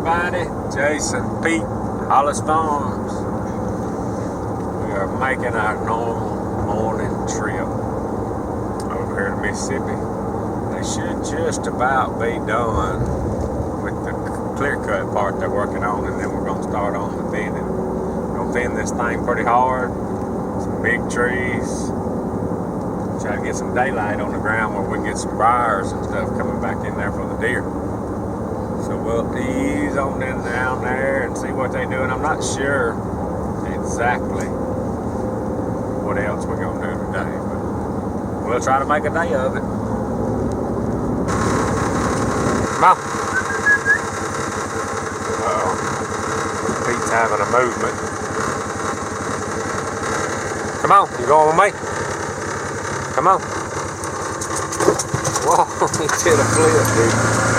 everybody. Jason, Pete, Hollis Farms. We are making our normal morning trip over here to Mississippi. They should just about be done with the clear cut part they're working on, and then we're going to start on the vending. We're going to vend this thing pretty hard. Some big trees. Try to get some daylight on the ground where we can get some briars and stuff coming back in there for the deer. So we'll ease on in down there and see what they're doing. I'm not sure exactly what else we're going to do today, but we'll try to make a day of it. Come on. Uh-oh. Pete's having a movement. Come on, you going with me? Come on. Whoa, he did a flip, dude.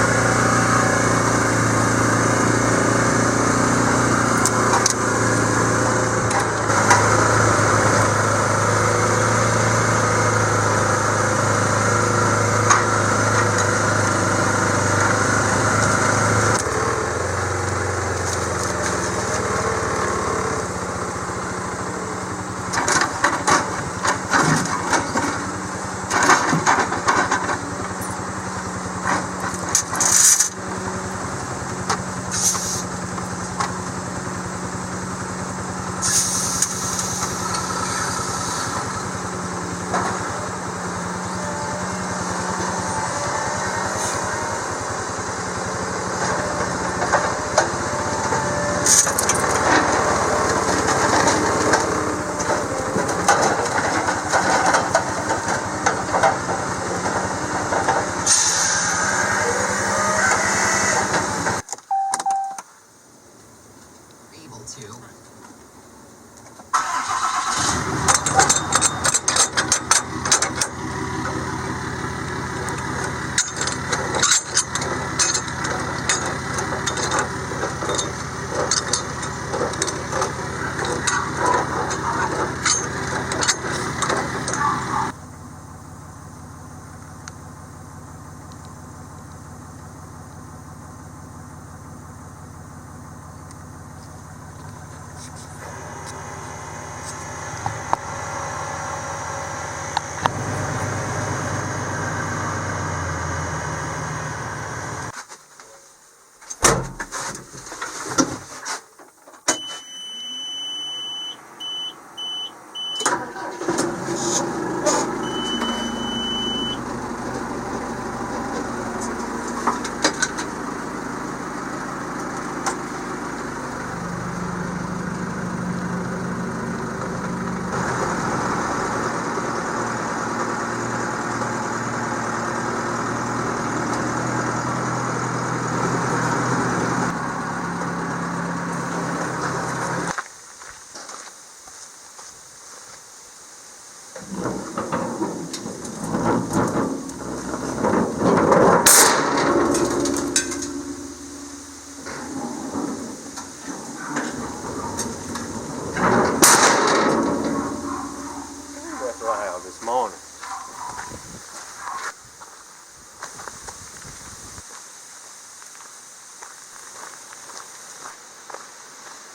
This morning.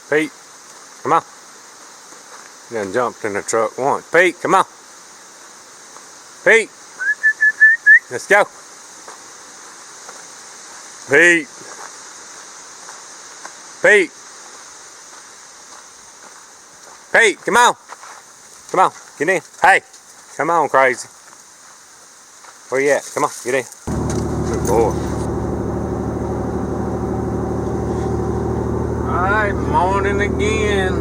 Pete, come on. You done jumped in the truck once. Pete, come on. Pete, let's go. Pete. Pete. Pete, come on. Come on, get in. Hey. Come on, crazy. Where you at? Come on, get in. Good boy. Alright, morning again.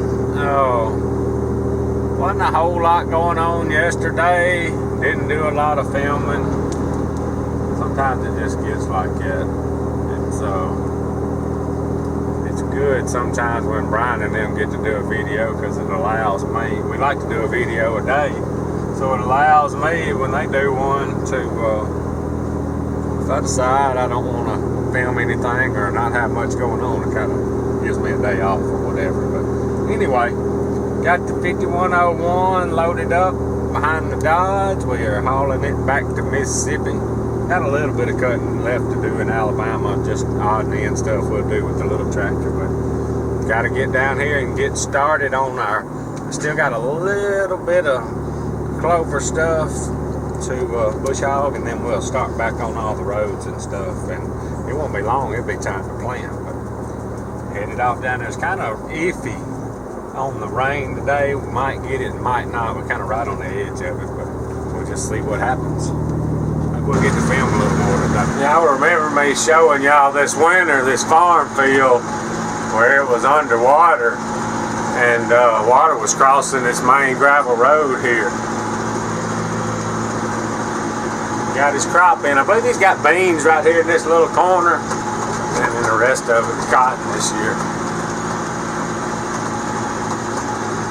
Wasn't a whole lot going on yesterday. Didn't do a lot of filming. Sometimes it just gets like that. It's good sometimes when Brian and them get to do a video because it allows me. We like to do a video a day. So it allows me, when they do one, to, if I decide I don't want to film anything or not have much going on, it kind of gives me a day off or whatever. But anyway, got the 5101 loaded up behind the Dodge. We are hauling it back to Mississippi. Got a little bit of cutting left to do in Alabama, just odd and end stuff we'll do with the little tractor, but got to get down here and get started on our, still got a little bit of clover stuff to bush hog, and then we'll start back on all the roads and stuff, and it won't be long, it'll be time to plant, but headed off down there. It's kind of iffy on the rain today. We might get it, might not. We're kind of right on the edge of it, but we'll just see what happens. We'll get to film a little more today. Y'all remember me showing y'all this winter, this farm field where it was underwater and water was crossing this main gravel road here. Got his crop in. I believe he's got beans right here in this little corner, and then the rest of it's cotton this year.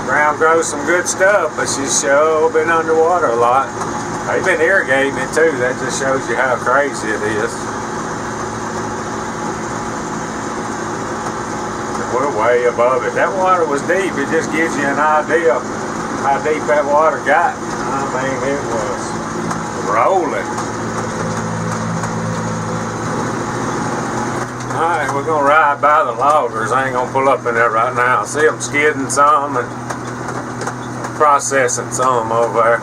Ground grows some good stuff, but she's sure been underwater a lot. They've been irrigating it too. That just shows you how crazy it is. We're way above it. That water was deep. It just gives you an idea how deep that water got. I mean, it was rolling. Alright, we're going to ride by the loggers. I ain't going to pull up in there right now. I see them skidding some and processing some over there.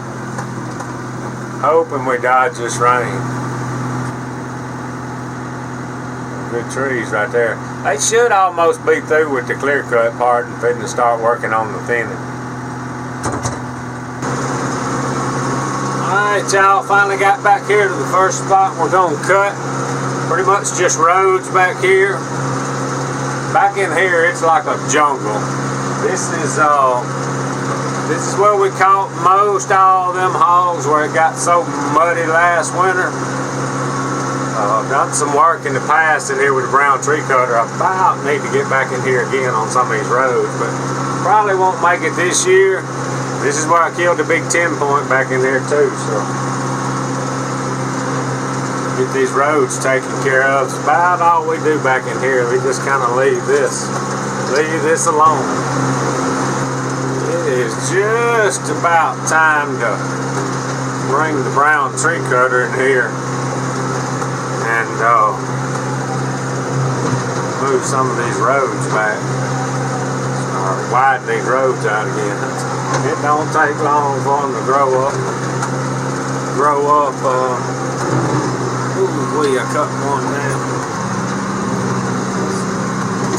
Hoping we dodge this rain. Good trees right there. They should almost be through with the clear cut part and fitting to start working on the thinning. Alright, y'all, finally got back here to the first spot we're going to cut. Pretty much just roads back here. Back in here, it's like a jungle. This is where we caught most all them hogs, where it got so muddy last winter. Done some work in the past in here with a brown tree cutter. I about need to get back in here again on some of these roads, but probably won't make it this year. This is where I killed the big 10 point back in there too, so get these roads taken care of. It's about all we do back in here. We just kind of leave this alone. It is just about time to bring the brown tree cutter in here and move some of these roads back, or widen these roads out again. It don't take long for them to grow up. I cut one down.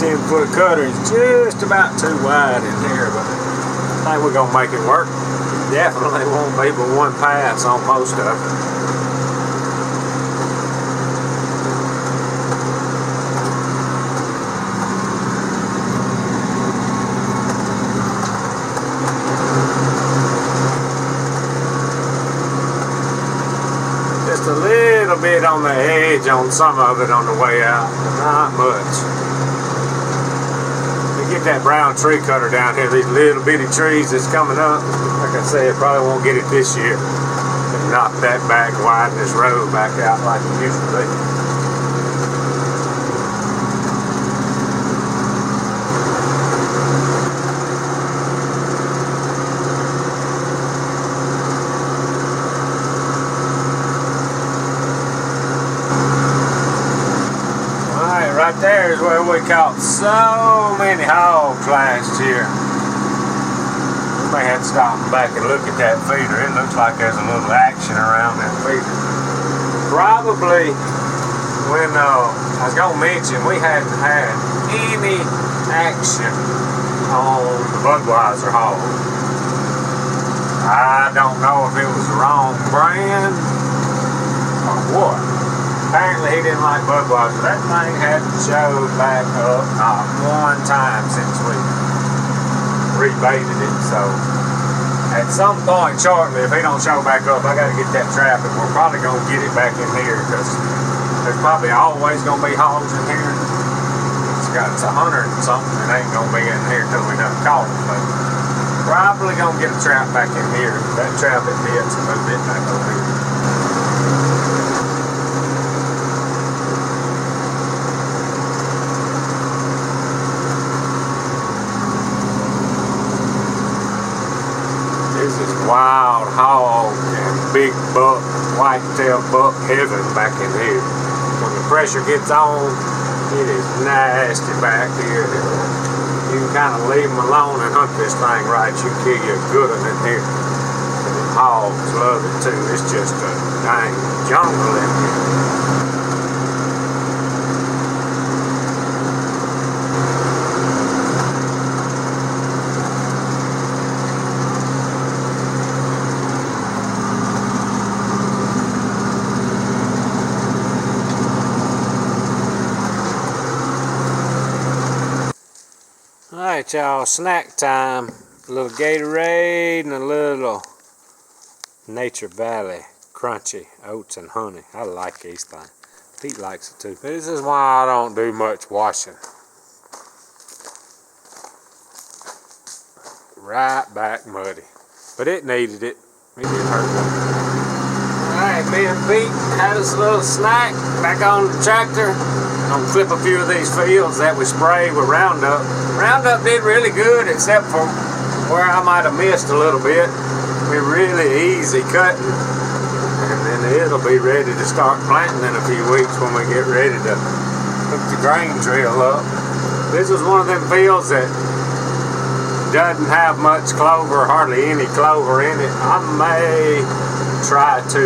10-foot cutter is just about too wide in here, but I think we're gonna make it work. Definitely won't be but one pass on most of it. Just a little bit on the edge on some of it on the way out, but not much. To get that brown tree cutter down here, these little bitty trees that's coming up, like I said, probably won't get it this year. Knock that back, widen this road back out like it used to be. Right there is where we caught so many hogs last year. We may have to stop back and look at that feeder. It looks like there's a little action around that feeder. Probably when I was going to mention, we hadn't had any action on the Budweiser hog. I don't know if it was the wrong brand or what. Apparently he didn't like Budweiser. That thing hadn't showed back up not one time since we rebaited it. So at some point shortly, if he don't show back up, I got to get that trap, and we're probably going to get it back in here because there's probably always going to be hogs in here. It's 100 and something. It ain't going to be in here till we done caught it. But probably going to get a trap back in here. That trap it fits and move it back over here. This is wild hog and big buck, whitetail buck heaven back in here. When the pressure gets on, it is nasty back here. You can kind of leave them alone and hunt this thing right. You kill you a good one in here. And the hogs love it too. It's just a dang jungle in here. Alright y'all, snack time. A little Gatorade and a little Nature Valley crunchy oats and honey. I like these things. Pete likes it too. This is why I don't do much washing. Right back muddy. But it needed it. It didn't hurt much. Alright, me and Pete had us a little snack back on the tractor. Gonna clip a few of these fields that we sprayed with Roundup. Roundup did really good, except for where I might have missed a little bit. We're really easy cutting, and then it'll be ready to start planting in a few weeks when we get ready to hook the grain trail up. This was one of them fields that doesn't have much clover, hardly any clover in it. I may try to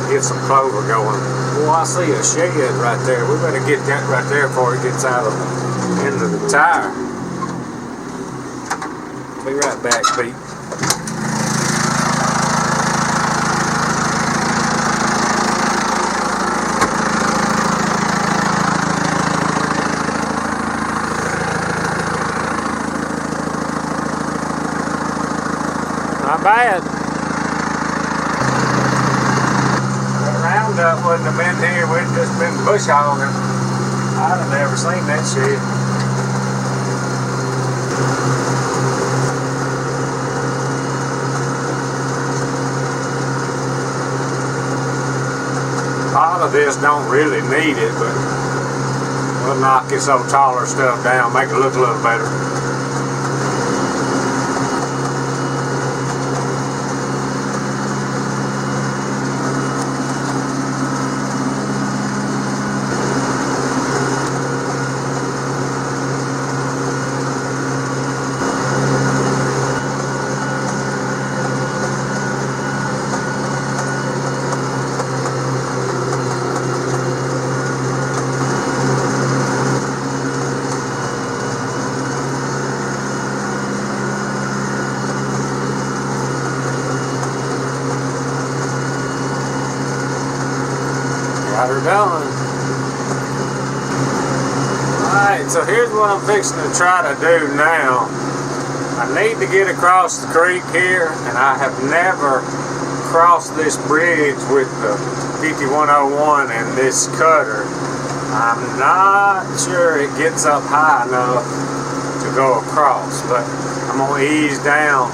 get some clover going. Oh, I see a shed right there. We better get that right there before it gets out of the end of the tire. Be right back, Pete. Not bad. Roundup wouldn't have been here, we'd just been bush hogging. I'd have never seen that shit. All of this don't really need it, but we'll knock this old taller stuff down, make it look a little better. Got her done. Alright, so here's what I'm fixing to try to do now. I need to get across the creek here, and I have never crossed this bridge with the 5101 and this cutter. I'm not sure it gets up high enough to go across, but I'm going to ease down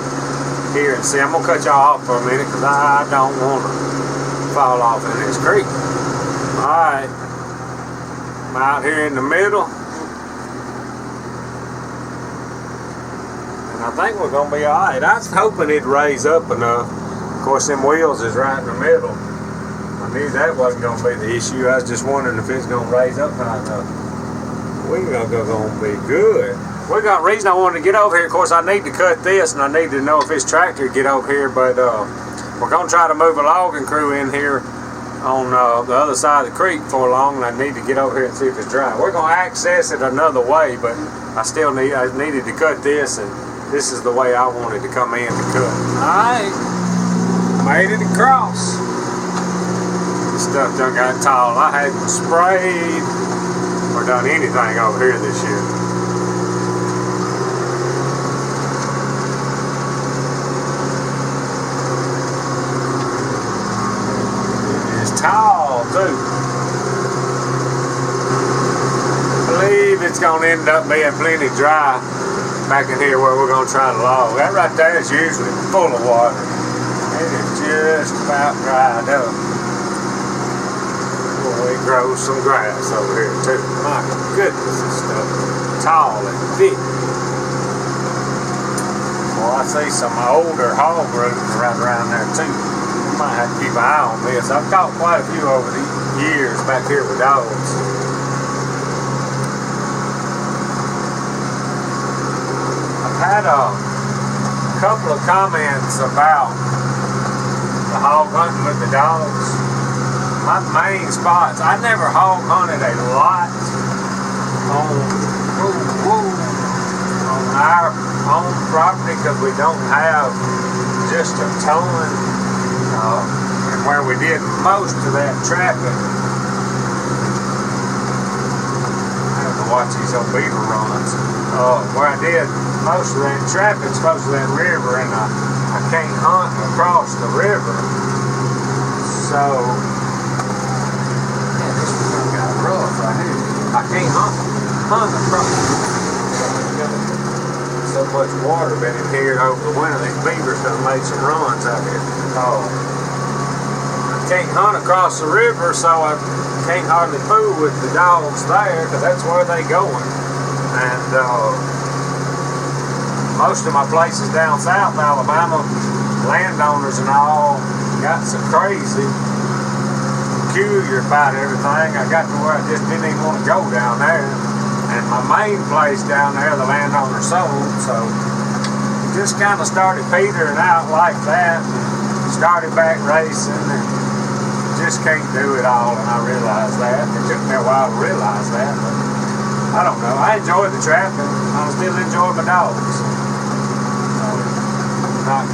here and see. I'm going to cut y'all off for a minute because I don't want to fall off in this creek. Alright, I'm out here in the middle, and I think we're going to be alright. I was hoping it'd raise up enough. Of course, them wheels is right in the middle. I knew that wasn't going to be the issue. I was just wondering if it's going to raise up high enough. We're going to be good. We got reason I wanted to get over here. Of course, I need to cut this, and I need to know if this tractor would get over here, but we're going to try to move a logging crew in here on the other side of the creek for long, and I need to get over here and see if it's dry. We're going to access it another way, but I needed to cut this, and this is the way I wanted to come in to cut. Alright, made it across. This stuff done got tall. I hadn't sprayed or done anything over here this year. Tall too. I believe it's going to end up being plenty dry back in here where we're going to try to log. That right there is usually full of water. It is just about dried up. Well, we grow some grass over here too. My goodness, this stuff is tall and thick. Well, I see some older hog roofs right around there too. You might have to keep an eye on this. I've caught quite a few over the years back here with dogs. I've had a couple of comments about the hog hunting with the dogs. My main spots, I never hog hunted a lot on our own property because we don't have just a ton, and where we did most of that trapping. I have to watch these old beaver runs. Where I did most of that trapping, most of that river, and I can't hunt across the river, so this one got rough right here. I can't hunt across. So much water been in here over the winter. These beavers done made some runs out here. I can't hunt across the river, so I can't hardly fool with the dogs there because that's where they going. And most of my places down south Alabama, landowners and all got so crazy, peculiar about everything. I got to where I just didn't even want to go down there. And my main place down there, the landowner sold, so just kind of started petering out like that. Started back racing and just can't do it all, and I realized that. It took me a while to realize that, but I don't know. I enjoyed the trapping. I still enjoy my dogs. I'm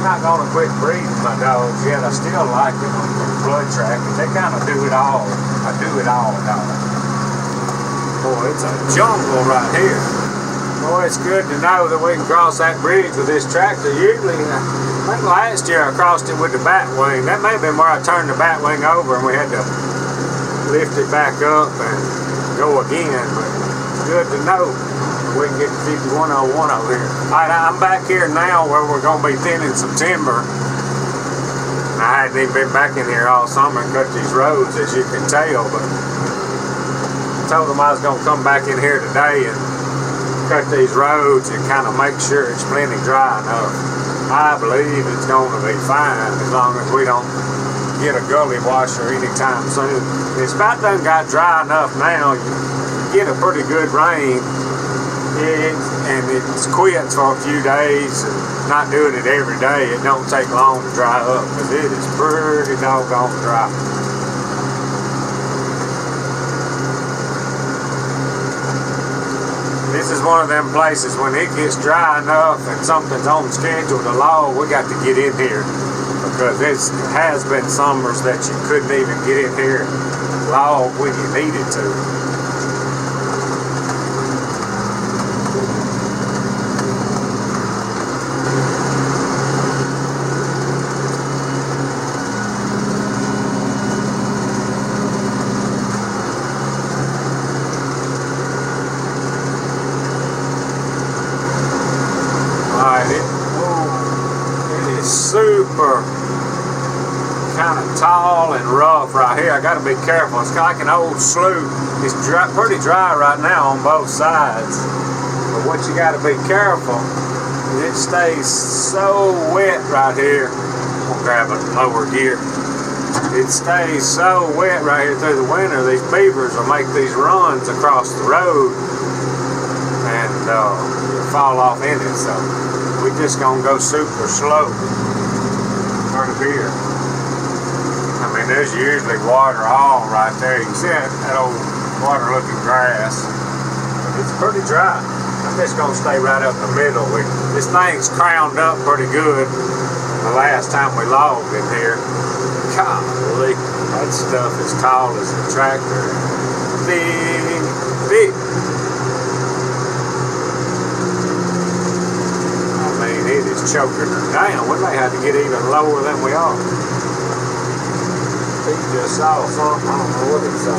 not gonna quit breeding my dogs yet. I still like them when they're blood tracking. They kind of do it all. I do it all, dog. Boy, it's a jungle right here. Boy, it's good to know that we can cross that bridge with this tractor. Usually, I think last year I crossed it with the bat wing. That may have been where I turned the bat wing over and we had to lift it back up and go again. But good to know we can get to 5101 over here. Alright, I'm back here now where we're going to be thinning some timber. I hadn't even been back in here all summer and cut these roads, as you can tell, but told them I was going to come back in here today and cut these roads and kind of make sure it's plenty dry enough. I believe it's going to be fine as long as we don't get a gully washer anytime soon. It's about done got dry enough now. You get a pretty good rain and it quits for a few days. And not doing it every day, it don't take long to dry up because it is pretty doggone dry. This is one of them places when it gets dry enough and something's on schedule to log, we got to get in here because it has been summers that you couldn't even get in here and log when you needed to. Super kind of tall and rough right here. I got to be careful. It's like an old slough. It's dry, pretty dry right now on both sides. But what you got to be careful is it stays so wet right here. I'm gonna grab a lower gear. It stays so wet right here through the winter. These beavers will make these runs across the road and fall off in it. So we're just gonna go super slow. Part of here. I mean, there's usually water all right there. You can see that old water-looking grass. It's pretty dry. I'm just gonna stay right up the middle. This thing's crowned up pretty good. The last time we logged in here, golly, that stuff is tall as a tractor. Big. It is choking her down. We may have to get even lower than we are. He just saw something. I don't know what he saw.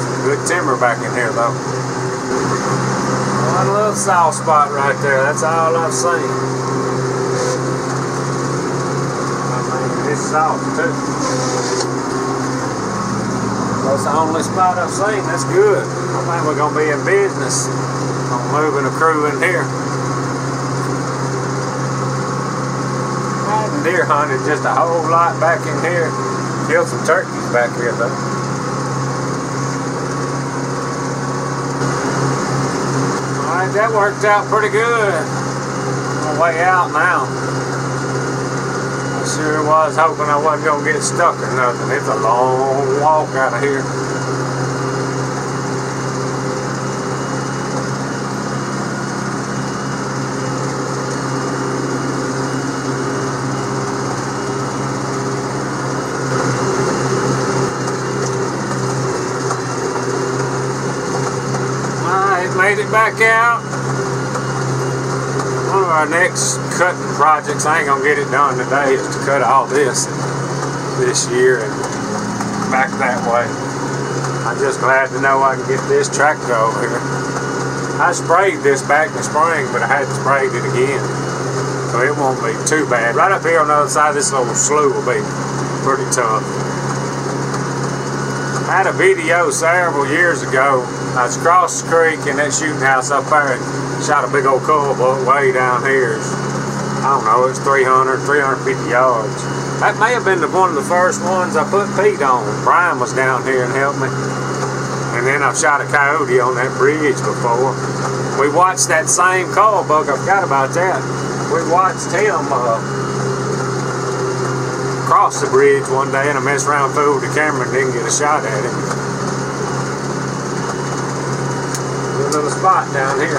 Some good timber back in here, though. One little soft spot right there. That's all I've seen. I mean, it's soft, too. That's the only spot I've seen. That's good. I think we're gonna be in business on moving a crew in here. I hadn't deer hunted just a whole lot back in here. Killed some turkeys back here though. Alright, that worked out pretty good. On my way out now. I sure was hoping I wasn't gonna get stuck or nothing. It's a long walk out of here. Made it back out. One of our next cutting projects, I ain't gonna get it done today, is to cut all this year and back that way. I'm just glad to know I can get this tractor over here. I sprayed this back in the spring, but I hadn't sprayed it again, so it won't be too bad. Right up here on the other side of this little slough will be pretty tough. I had a video several years ago. I was across the creek in that shooting house up there and shot a big old cull buck way down here. I don't know, it's 350 yards. That may have been one of the first ones I put Pete on. Brian was down here and helped me. And then I've shot a coyote on that bridge before. We watched that same cull buck, I forgot about that. We watched him cross the bridge one day and I messed around, fooled the camera and didn't get a shot at him. Good little spot down here.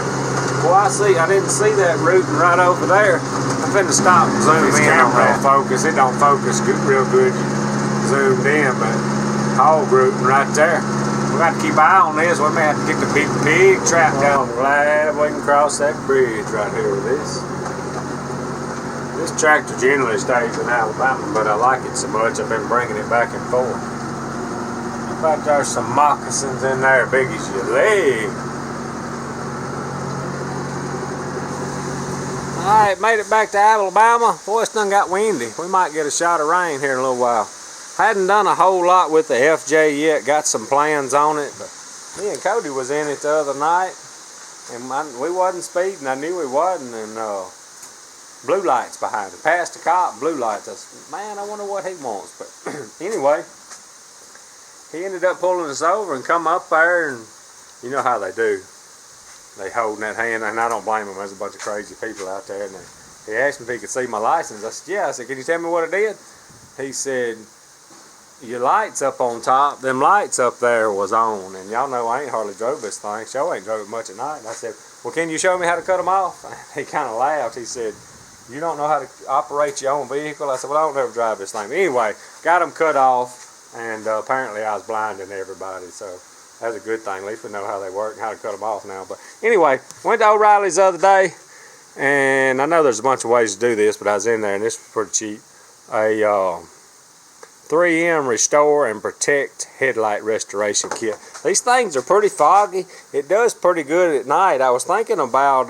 Well, I didn't see that rooting right over there. I'm finna stop and zoom in on that focus. It don't focus real good zoomed in, but hog rooting right there. We got to keep an eye on this. We may have to get the big trap down. I'm glad we can cross that bridge right here with this. This tractor generally stays in Alabama, but I like it so much I've been bringing it back and forth. I bet there's some moccasins in there big as your leg. Alright, made it back to Alabama. Boy, it's done got windy. We might get a shot of rain here in a little while. Hadn't done a whole lot with the FJ yet. Got some plans on it, but me and Cody was in it the other night, and we wasn't speeding. I knew we wasn't, and blue lights behind it. Passed the cop, blue lights. I said, man, I wonder what he wants. But anyway, he ended up pulling us over and come up there, and you know how they do. They holding that hand, and I don't blame them. There's a bunch of crazy people out there. And he asked me if he could see my license. I said, yeah. I said, can you tell me what it did? He said, your lights up on top, them lights up there was on. And y'all know I ain't hardly drove this thing. So I ain't drove it much at night. And I said, well, can you show me how to cut them off? He kind of laughed. He said, you don't know how to operate your own vehicle? I said, well, I don't ever drive this thing. But anyway, got them cut off, and apparently I was blinding everybody. So that's a good thing. At least we know how they work and how to cut them off now. But anyway, went to O'Reilly's the other day, and I know there's a bunch of ways to do this, but I was in there, and this was pretty cheap. A 3M Restore and Protect Headlight Restoration Kit. These things are pretty foggy. It does pretty good at night. I was thinking about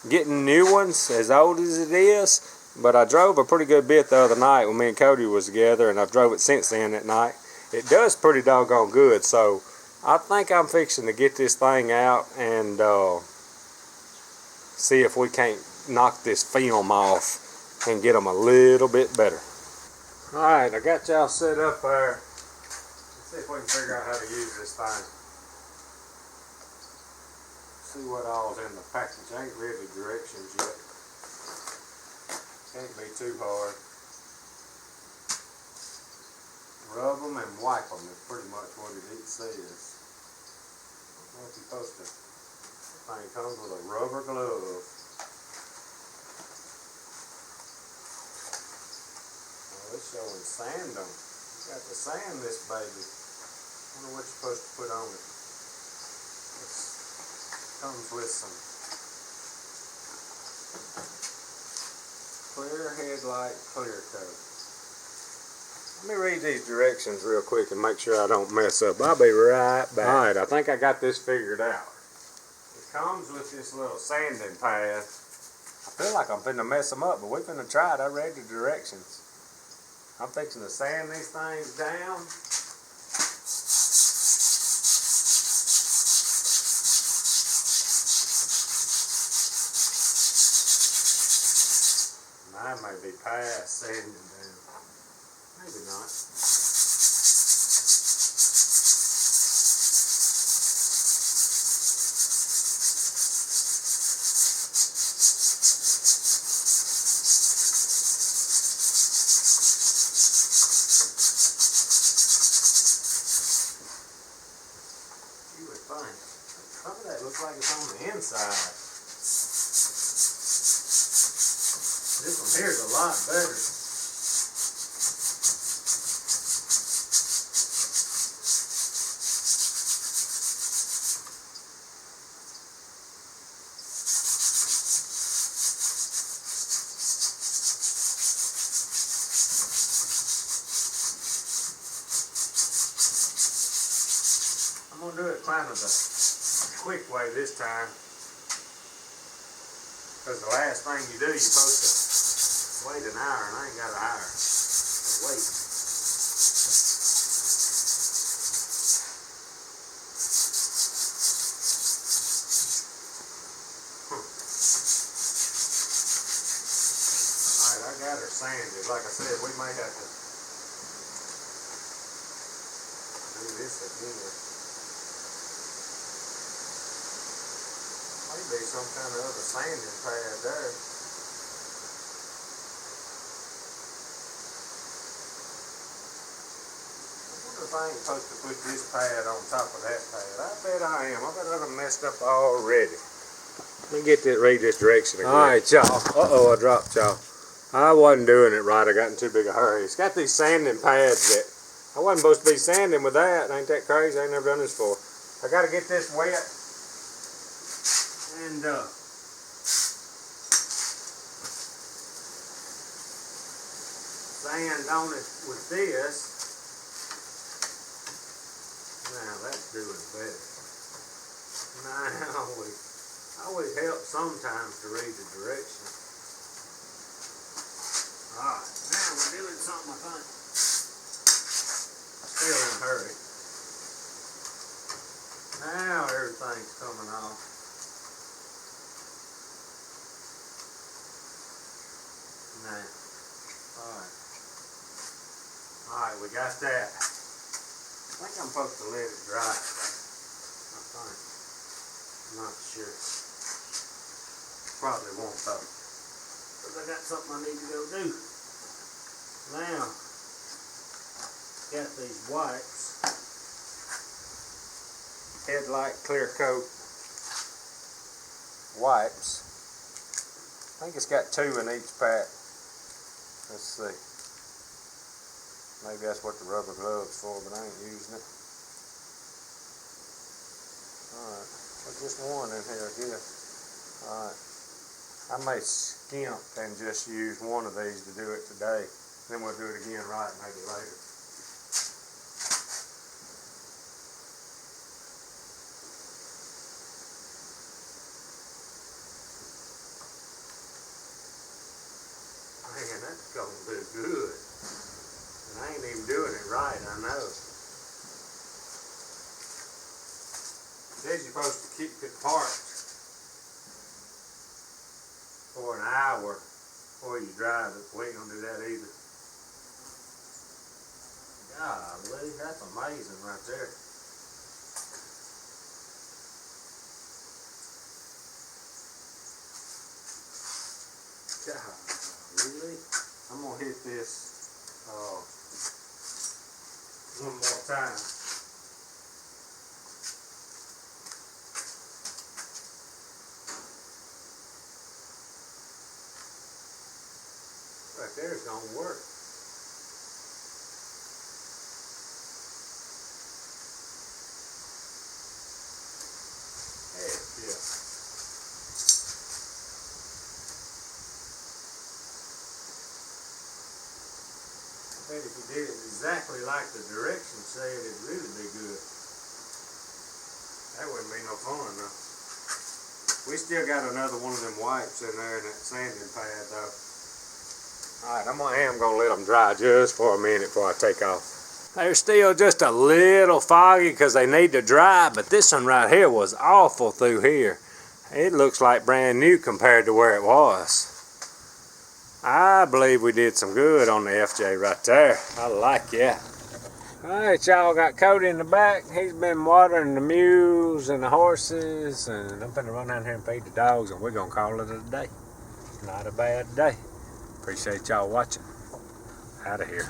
getting new ones as old as it is, but I drove a pretty good bit the other night when me and Cody was together, and I've drove it since then at night. It does pretty doggone good, so I think I'm fixing to get this thing out and see if we can't knock this film off and get them a little bit better. Alright, I got y'all set up there. Let's see if we can figure out how to use this thing. See what all's in the package. I ain't read the directions yet. Can't be too hard. Rub them and wipe them is pretty much what it says. I don't know if you're supposed to. The thing comes with a rubber glove. Oh, it's showing sand on it. You got to sand this baby. I wonder what you're supposed to put on it. Comes with some clear headlight clear coat. Let me read these directions real quick and make sure I don't mess up. I'll be right back. Alright, I think I got this figured out. It comes with this little sanding pad. I feel like I'm finna mess them up, but we're finna try it. I read the directions. I'm fixing to sand these things down. That may be past sanding down. Maybe not. You would think. Some of that looks like it's on the inside. This one here is a lot better. I'm going to do it kind of the quick way this time. Because the last thing you do, you're supposed to wait an hour, and I ain't got an hour. Wait. Alright, I got her sanded. Like I said, we may have to do this again. Maybe some kind of other sanding pad there. I ain't supposed to put this pad on top of that pad. I bet I am. I bet I done messed up already. Let me get this, read this direction again. Alright, y'all. Uh-oh, I dropped y'all. I wasn't doing it right. I got in too big a hurry. It's got these sanding pads that I wasn't supposed to be sanding with that. Ain't that crazy? I ain't never done this before. I got to get this wet and sand on it with this. Now that's doing better. Now always helps sometimes to read the direction. Alright, now we're doing something, I think. Still in a hurry. Now everything's coming off. Now, alright, we got that. I think I'm supposed to let it dry. I think. I'm not sure. Probably won't though. Because I got something I need to go do. Now, got these wipes. Headlight clear coat wipes. I think it's got 2 in each pack. Let's see. Maybe that's what the rubber glove's for, but I ain't using it. Alright, well, just one in here, I guess. Alright. I may skimp and just use one of these to do it today. Then we'll do it again right maybe later. Man, that's gonna do good. I ain't even doing it right, I know. It says you're supposed to keep it parked for an hour before you drive it. We ain't gonna do that either. Golly, that's amazing right there. Golly. I'm gonna hit this one more time. Right there's gonna work. Heck yeah. I bet if you did it exactly like the directions said, it'd really be good. That wouldn't be no fun though. We still got another one of them wipes in there in that sanding pad though. Alright, I am going to let them dry just for a minute before I take off. They're still just a little foggy because they need to dry, but this one right here was awful through here. It looks like brand new compared to where it was. I believe we did some good on the FJ right there. I like that. Alright, y'all, got Cody in the back. He's been watering the mules and the horses, and I'm finna run down here and feed the dogs, and we're gonna call it a day. Not a bad day. Appreciate y'all watching. Out of here.